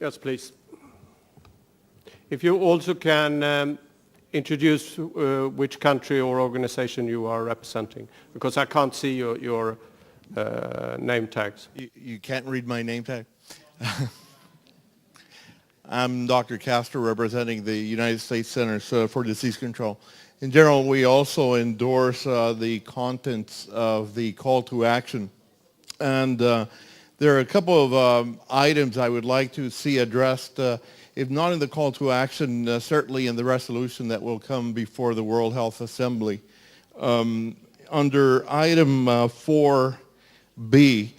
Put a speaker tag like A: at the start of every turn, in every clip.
A: Yes, please. If you also can introduce which country or organization you are representing, because I can't see your name tags.
B: You can't read my name tag? I'm Dr. Castro, representing the United States Centers for Disease Control. In general, we also endorse the contents of the call to action. And there are a couple of items I would like to see addressed, if not in the call to action, certainly in the resolution that will come before the World Health Assembly. Under item 4B,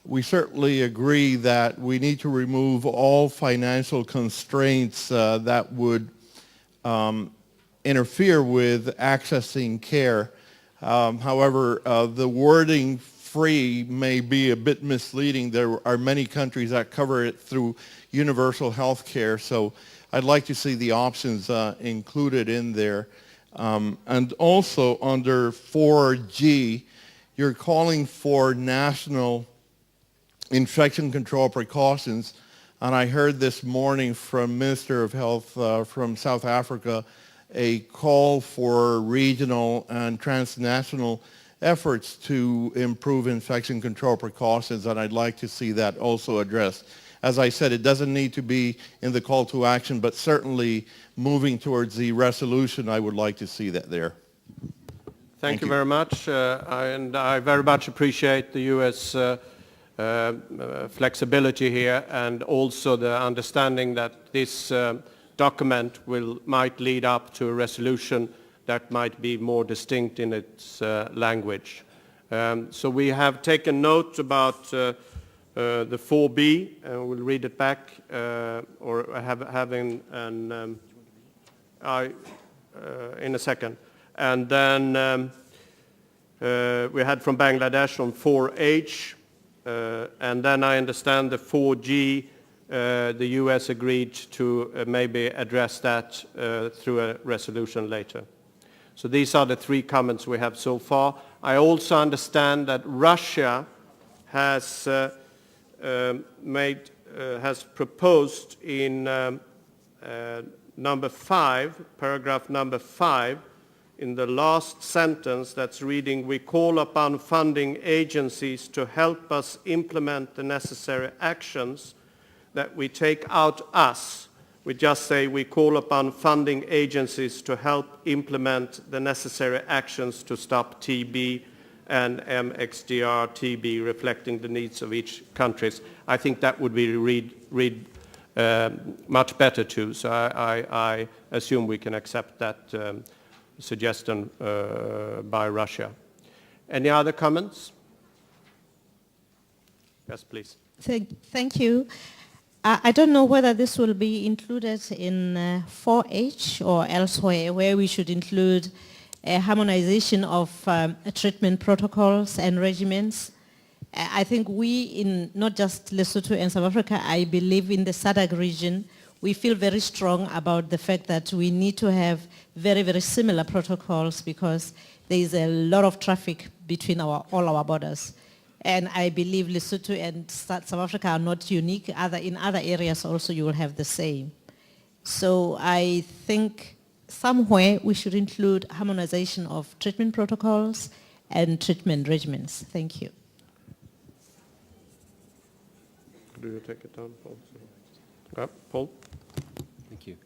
B: we certainly agree that we need to remove all financial constraints that would interfere with accessing care. However, the wording free may be a bit misleading. There are many countries that cover it through universal health care, so I'd like to see the options included in there. And also under 4G, you're calling for national infection control precautions, and I heard this morning from Minister of Health from South Africa a call for regional and transnational efforts to improve infection control precautions, and I'd like to see that also addressed. As I said, it doesn't need to be in the call to action, but certainly moving towards the resolution, I would like to see that there.
A: Thank you very much, and I very much appreciate the U.S. Flexibility here, and also the understanding that this document might lead up to a resolution that might be more distinct in its language. So we have taken note about the 4B, and we'll read it back, or having an in a second. And then we had from Bangladesh on 4H, and then I understand the 4G, the US agreed to maybe address that through a resolution later. So these are the three comments we have so far. I also understand that Russia has proposed in number 5, paragraph number 5, in the last sentence that's reading, we call upon funding agencies to help us implement the necessary actions, that we take out us. We just say we call upon funding agencies to help implement the necessary actions to stop TB and MXDR TB, reflecting the needs of each country. I think that would be read much better too, so I assume we can accept that suggestion by Russia. Any other comments? Yes, please.
C: Thank you. I don't know whether this will be included in 4H or elsewhere, where we should include a harmonization of treatment protocols and regimens. I think we, in not just Lesotho and South Africa, I believe in the SADC region, we feel very strong about the fact that we need to have very, very similar protocols, because there is a lot of traffic between all our borders. And I believe Lesotho and South Africa are not unique. In other areas also you will have the same. So I think somewhere we should include harmonization of treatment protocols and treatment regimens. Thank you.
A: Do you take it down, Paul? Paul?
D: Thank you.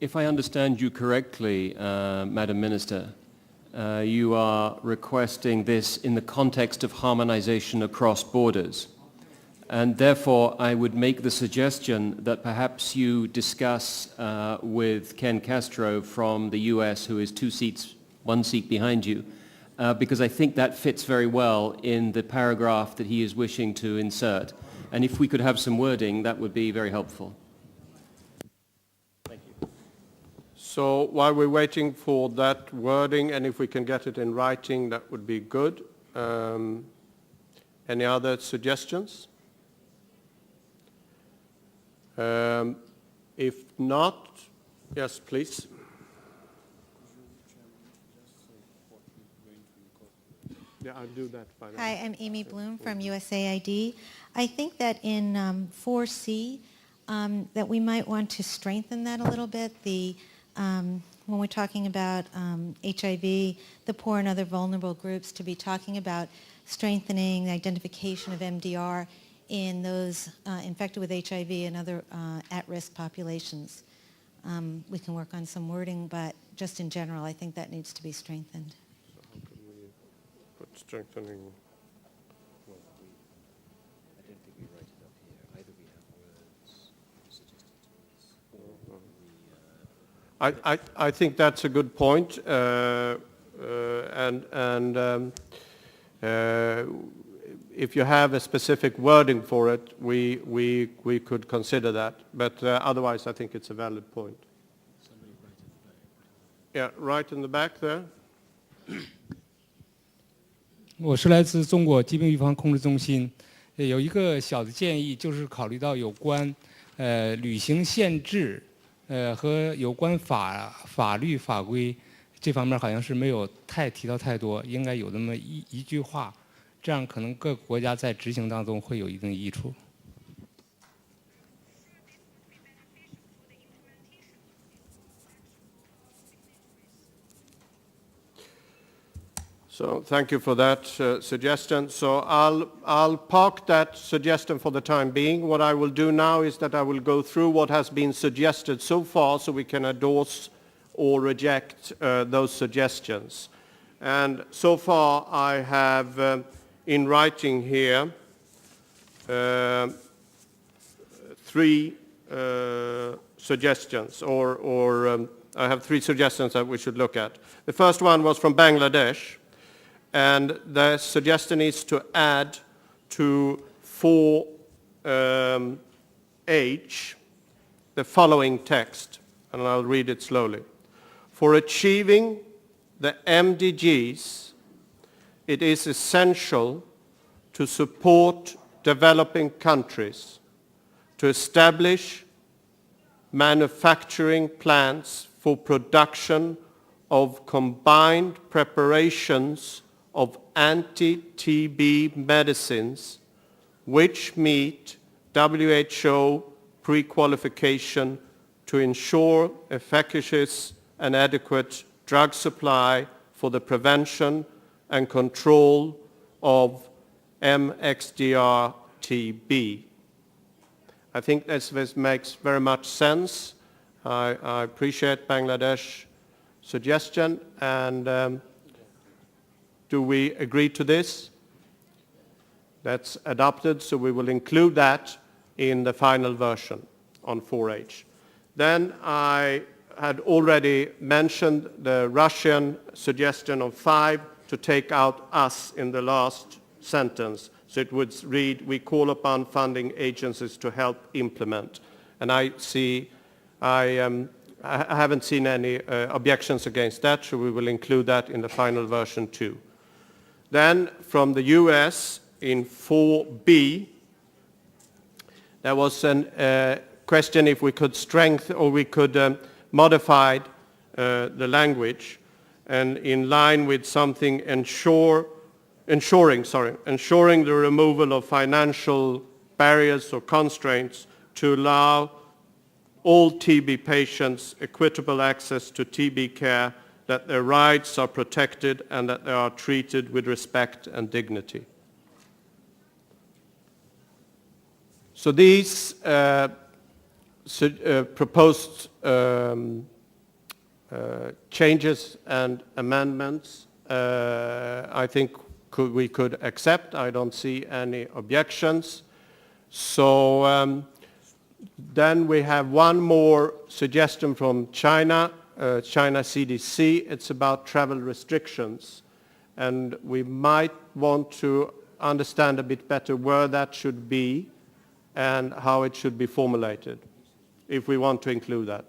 D: If I understand you correctly, Madam Minister, you are requesting this in the context of harmonization across borders. And therefore, I would make the suggestion that perhaps you discuss with Ken Castro from the US, who is 1 seat behind you, because I think that fits very well in the paragraph that he is wishing to insert. And if we could have some wording, that would be very helpful. Thank you.
A: So while we're waiting for that wording, and if we can get it in writing, that would be good. Any other suggestions? If not, yes, please. Yeah, I'll do that.
E: Hi, I'm Amy Bloom from USAID. I think that in 4C, that we might want to strengthen that a little bit. When we're talking about HIV, the poor and other vulnerable groups, to be talking about strengthening the identification of MDR in those infected with HIV and other at-risk populations. We can work on some wording, but just in general, I think that needs to be strengthened.
A: So how can we put strengthening?
D: Well, I don't think we write it up here. Either we have words suggested to us, or
A: I think that's a good point, if you have a specific wording for it, we could consider that. But otherwise, I think it's a valid point.
D: Somebody right at the back.
A: Yeah, right in the back there.
F: 我是来自中国疾病预防控制中心，有一个小的建议，就是考虑到有关旅行限制和有关法律法规这方面，好像是没有提到太多，应该有那么一句话，这样可能各个国家在执行当中会有一定益处。
A: So thank you for that suggestion. So I'll park that suggestion for the time being. What I will do now is that I will go through what has been suggested so far so we can endorse or reject those suggestions. And so far I have in writing here three suggestions, or I have three suggestions that we should look at. The first one was from Bangladesh. And the suggestion is to add to 4H the following text, and I'll read it slowly. For achieving the MDGs, it is essential to support developing countries to establish manufacturing plants for production of combined preparations of anti-TB medicines which meet WHO pre-qualification to ensure efficacious and adequate drug supply for the prevention and control of MXDR-TB. I think this makes very much sense. I appreciate Bangladesh suggestion, and do we agree to this? That's adopted, so we will include that in the final version on 4H. Then I had already mentioned the Russian suggestion of 5 to take out us in the last sentence. So it would read, we call upon funding agencies to help implement. And I haven't seen any objections against that, so we will include that in the final version too. Then from the US in 4B, there was a question if we could strengthen or we could modify the language, and in line with something ensuring the removal of financial barriers or constraints to allow all TB patients equitable access to TB care, that their rights are protected and that they are treated with respect and dignity. So these proposed changes and amendments, I think we could accept. I don't see any objections. So then we have one more suggestion from China, China CDC. It's about travel restrictions. And we might want to understand a bit better where that should be and how it should be formulated, if we want to include that.